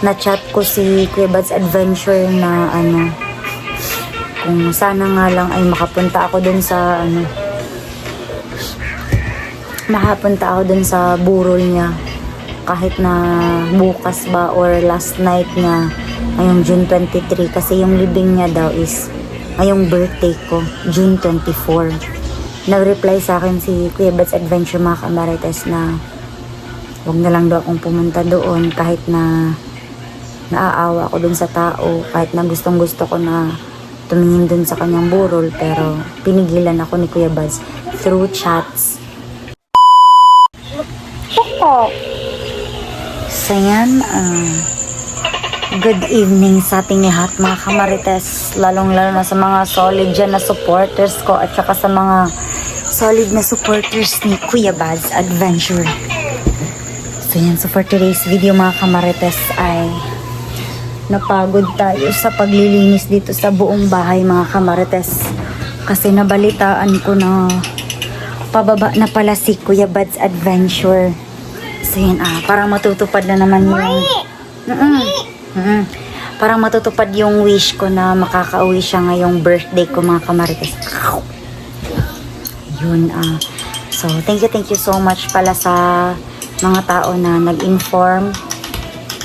Na-chat ko si Kuya Bad's Adventure na kung sana nga lang ay makapunta ako dun sa makapunta ako dun sa burol niya kahit na bukas ba or last night niya ngayong June 23 kasi yung libing niya daw is ngayong birthday ko, June 24. Nag-reply sa akin si Kuya Bad's Adventure mga kamarites na huwag na lang daw akong pumunta doon kahit na naaawa ako dun sa tao, kahit na gustong gusto ko na tumingin dun sa kanyang burol, pero pinigilan ako ni Kuya Bad's through chats. So yan, good evening sa ating lahat mga kamarites, lalong lalo na sa mga solid dyan na supporters ko at saka sa mga solid na supporters ni Kuya Bad's Adventure. So yan, so for today's video mga kamarites ay napagod tayo sa paglilinis dito sa buong bahay mga kamarites kasi nabalitaan ko na pababa na pala si Kuya Bad's Adventure. So yan, parang matutupad na naman yung parang matutupad yung wish ko na makakauwi siya ngayong birthday ko mga kamarites. Yun, so thank you so much pala sa mga tao na nag-inform.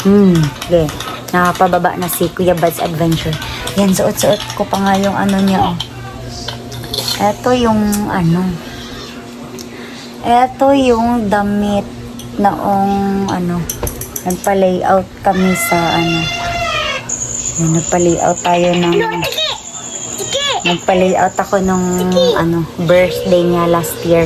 Okay, nakapababa na si Kuya Bad's Adventure. Yan, suot-suot ko pa nga yung niya, oh. Ito yung damit noong nagpa-layout kami sa nagpa-layout tayo ng nagpa-layout ako nung birthday niya last year.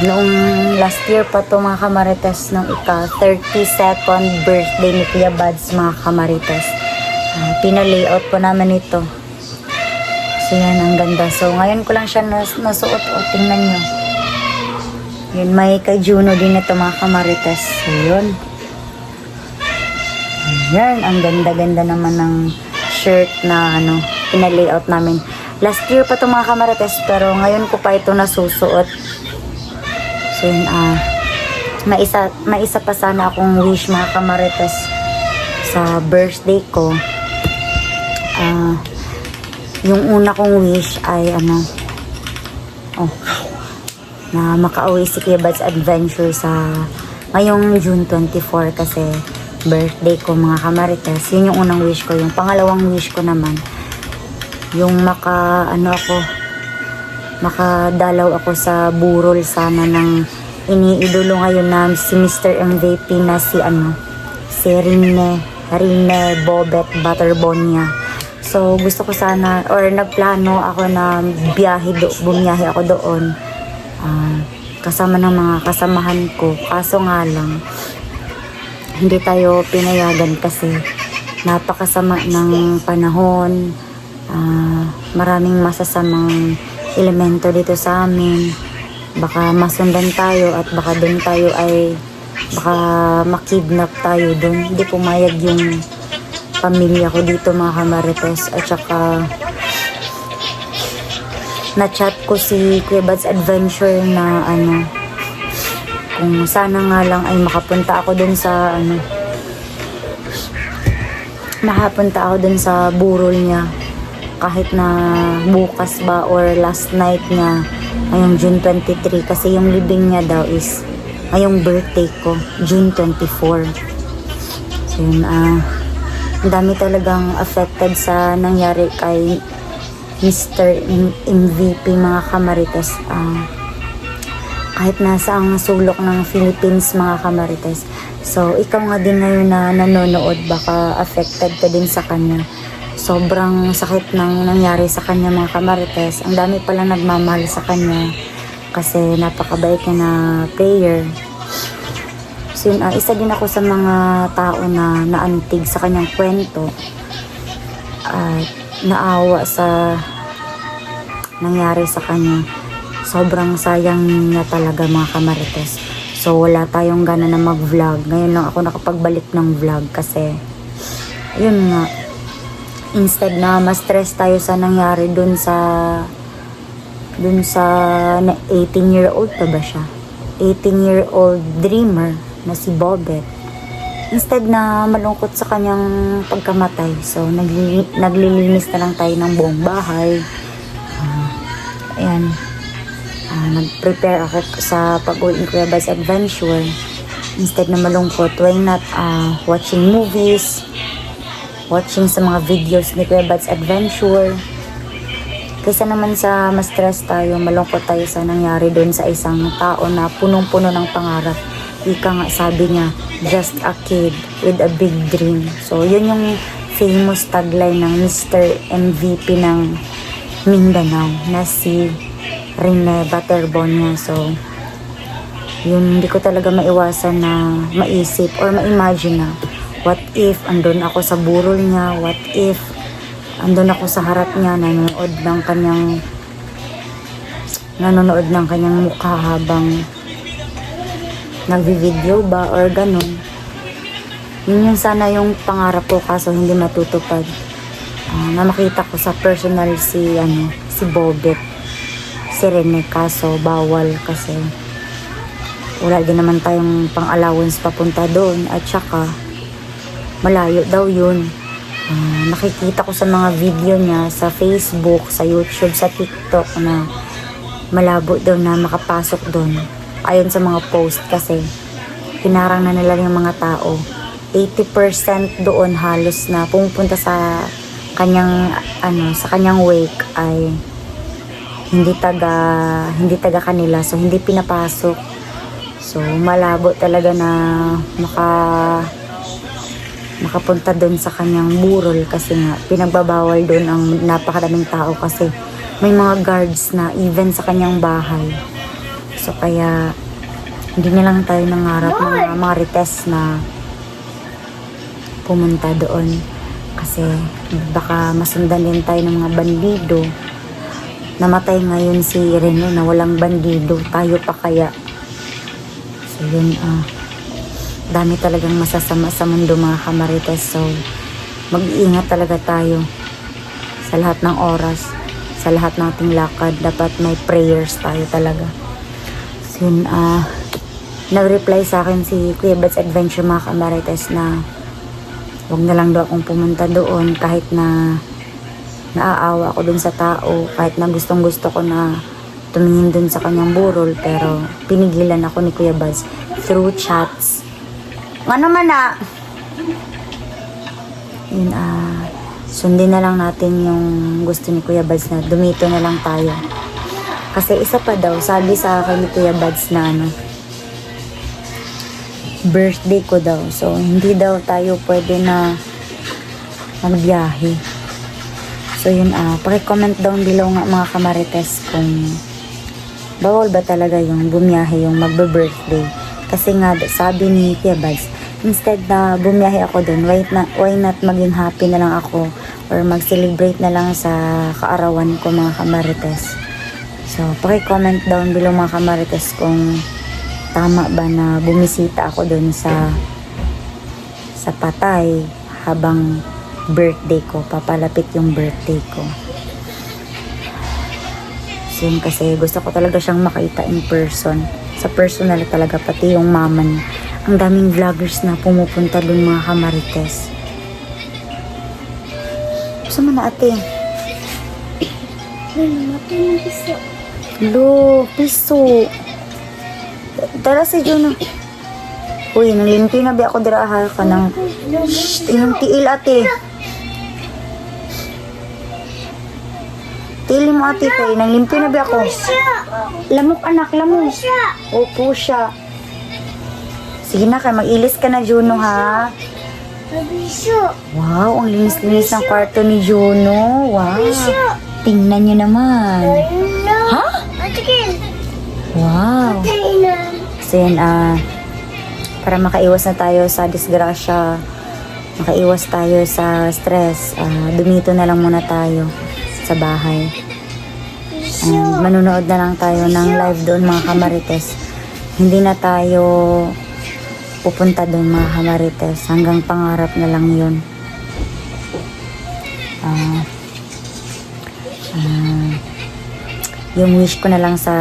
Noong last year pa to mga kamarites, nung 32nd birthday ni Kuya Bad's mga kamarites. Pina-layout po namin ito. So yan, ang ganda. So ngayon ko lang siya nasuot. Tingnan nyo. Yun, may kay Juno din ito mga kamarites. So yun. Yan, ang ganda-ganda naman ng shirt na pina-layout namin. Last year pa to mga kamarites, pero ngayon ko pa ito nasusuot. So yun, may isa pa sana akong wish mga kamarites sa birthday ko. Yung una kong wish ay na makauwi si Kuya Bad's Adventure sa ngayong June 24 kasi birthday ko mga kamarites. Yun yung unang wish ko. Yung pangalawang wish ko naman yung makadalaw ako sa burol sana ng iniidolo ngayon na si Mr. MVP na si Rine Bobet Butterbonia. So gusto ko sana, or nagplano ako na bumiyahe ako doon kasama ng mga kasamahan ko, kaso nga lang hindi tayo pinayagan kasi napakasama ng panahon. Maraming masasamang elemento dito sa amin. Baka masundan tayo at baka doon tayo ay baka makidnap tayo doon. Hindi pumayag yung pamilya ko dito mga kamarites. At saka na-chat ko si Kuya Bad's Adventure na kung sana nga lang ay makapunta ako doon sa makapunta ako doon sa burol niya kahit na bukas ba or last night niya ngayong June 23 kasi yung libing niya daw is ngayong birthday ko, June 24. So yun, ang dami talagang affected sa nangyari kay Mr. MVP mga kamarites. Kahit nasa ang sulok ng Philippines mga kamarites. So ikaw nga din ngayon na nanonood, baka affected ka din sa kanya. Sobrang sakit nang nangyari sa kanya mga kamarites. Ang dami pala nagmamahal sa kanya kasi napakabait niya na player. So yun, isa din ako sa mga tao na naantig sa kanyang kwento at naawa sa nangyari sa kanya. Sobrang sayang niya talaga mga kamarites. So wala tayong gana na mag-vlog. Ngayon lang ako nakapagbalik ng vlog kasi yun nga, instead na ma-stress tayo sa nangyari dun sa 18-year-old pa ba siya? 18-year-old dreamer na si Bobet. instead na malungkot sa kanyang pagkamatay, so naglilinis na lang tayo ng buong bahay. Ayan. Nag-prepare ako sa pag-uwi ni Kuya Bad's adventure. Instead na malungkot, why not watching movies, watching sa mga videos ni Kuya Bad's adventure. Kaysa naman sa ma-stress tayo, malungkot tayo sa nangyari doon sa isang tao na punong-puno ng pangarap. Ika nga sabi niya, just a kid with a big dream. So yun yung famous tagline ng Mr. MVP ng Mindanao na si Rene Baterbonia. So yun, hindi ko talaga maiwasan na maisip or ma-imagine na what if andun ako sa burol niya, what if andun ako sa harap niya, nanonood ng kanyang mukha habang nagvi-video ba or ganun. Yun yung sana yung pangarap ko, kaso hindi matutupad. Na makita ko sa personal si Bobet, si Rene, kaso bawal kasi wala din naman tayong pang-allowance papunta doon, at saka malayo daw yun. Nakikita ko sa mga video niya sa Facebook, sa YouTube, sa TikTok na malabo daw na makapasok doon. Ayon sa mga post, kasi hinarang na nila yung mga tao. 80% doon halos na pumupunta sa kanyang wake ay hindi taga kanila, so hindi pinapasok. So malabo talaga na makapunta doon sa kanyang burol, kasi nga pinagbabawal doon ang napakadaming tao, kasi may mga guards na even sa kanyang bahay. So kaya hindi na lang tayo nangarap ng mga Marites na pumunta doon, kasi baka masundan din tayo ng mga bandido. Namatay ngayon si Rene na walang bandido, tayo pa kaya? So yun, dami talagang masasama sa mundo mga kamarites. So mag-iingat talaga tayo sa lahat ng oras, sa lahat ng ating lakad. Dapat may prayers tayo talaga. So yun, nag-reply sa akin si Kuya Bad's Adventure mga kamarites na wag na lang daw akong pumunta doon, kahit na naaawa ako dun sa tao, kahit na gustong gusto ko na tumingin dun sa kanyang burol, pero pinigilan ako ni Kuya Bad's through chats. Ano man na yun, sundin na lang natin yung gusto ni Kuya Bad's na dumito na lang tayo, kasi isa pa daw sabi sa akin ni Kuya Bad's na birthday ko daw, so hindi daw tayo pwede na magbiyahe. So yun, paki-comment down below nga mga kamarites kung bawal ba talaga yung bumiyahe yung magbe-birthday. Kasi nga sabi ni Kuya Bad's, instead na bumiyahe ako doon, why not maging happy na lang ako or mag-celebrate na lang sa kaarawan ko mga kamarites. So paki-comment down below mga kamarites kung tama ba na bumisita ako doon sa patay habang birthday ko, papalapit yung birthday ko. So yun, kasi gusto ko talaga siyang makita in person, sa personal talaga, pati yung mama niya. Ang daming vloggers na pumupunta dun mga kamarites. Gusto mo na ate? Lo, piso. Tara si Juno. Uy, nanglimpyo na ba ako diraha ka ng yung tiil ate. Tili mo ate kay, nanglimpyo na ba ako? Lamok anak, lamok. Opo siya. Sige na kay, mag-ilis ka na Juno ha. Wow, ang linis-linis ng kwarto ni Juno. Wow. Tingnan nyo naman. Ha? Wow. So yun, para makaiwas na tayo sa disgrasya, makaiwas tayo sa stress, dumito na lang muna tayo sa bahay. And manunood na lang tayo ng live doon mga kamarites. Hindi na tayo pupunta doon mga kamarites. Hanggang pangarap na lang yun. Yung wish ko na lang sa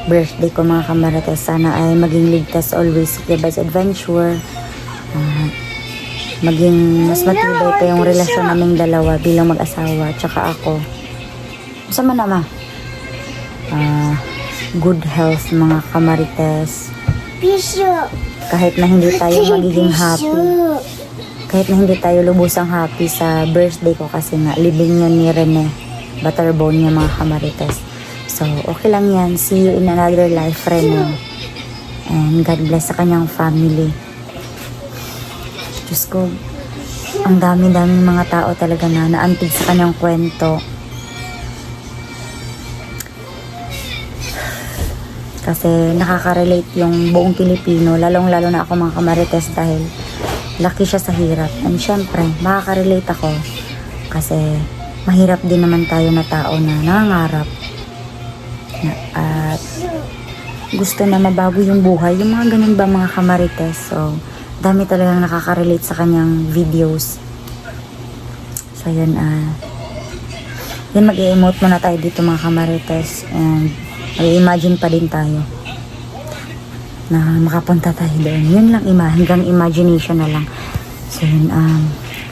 birthday ko mga kamarites, sana ay maging ligtas always si Kuya Bad's Adventure. maging mas matibay pa yung relasyon naming dalawa bilang mag-asawa, tsaka ako. Sama naman. Good health mga kamarites. Kahit na hindi tayo magiging happy. Kahit na hindi tayo lubusang happy sa birthday ko kasi nga libing yun ni Rene. Butterbone niya mga kamarites. So, okay lang yan. See you in another life, Rene. And God bless sa kanyang family. Diyos ko, ang dami-daming mga tao talaga na naantig sa kanyang kwento. Kasi nakaka-relate yung buong Pilipino, lalong-lalo na ako mga kamarites dahil laki siya sa hirap. And syempre, makaka-relate ako kasi mahirap din naman tayo na tao na nangangarap at gusto na mabago yung buhay. Yung mga ganun ba mga kamarites? So, dami talagang nakaka-relate sa kanyang videos. So, yun, yun mag-i-emote muna tayo dito mga kamarites. And, mag-i-imagine pa din tayo na makapunta tayo doon. Yun lang, hanggang imagination na lang. So, yun,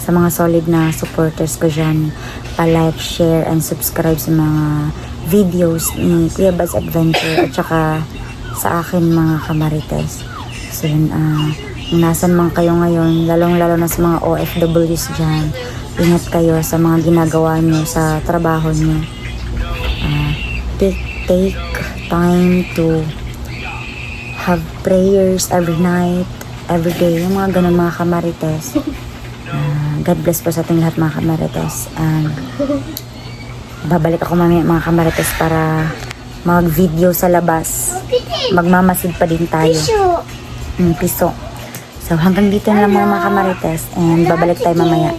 sa mga solid na supporters ko dyan, pa-like, share, and subscribe sa mga videos ni Kuya Bad's Adventure at saka sa akin mga kamarites. So, yun, kung nasan man kayo ngayon, lalong-lalo na sa mga OFWs dyan, ingat kayo sa mga ginagawa nyo sa trabaho nyo. Take time to have prayers every night, every day, yung mga ganun mga kamarites. God bless po sa ating lahat mga kamarites. And babalik ako mamaya mga kamarites para mag-video sa labas. Magmamasid pa din tayo. Piso. So, hanggang dito na lang mga kamarites and babalik tayo mamaya.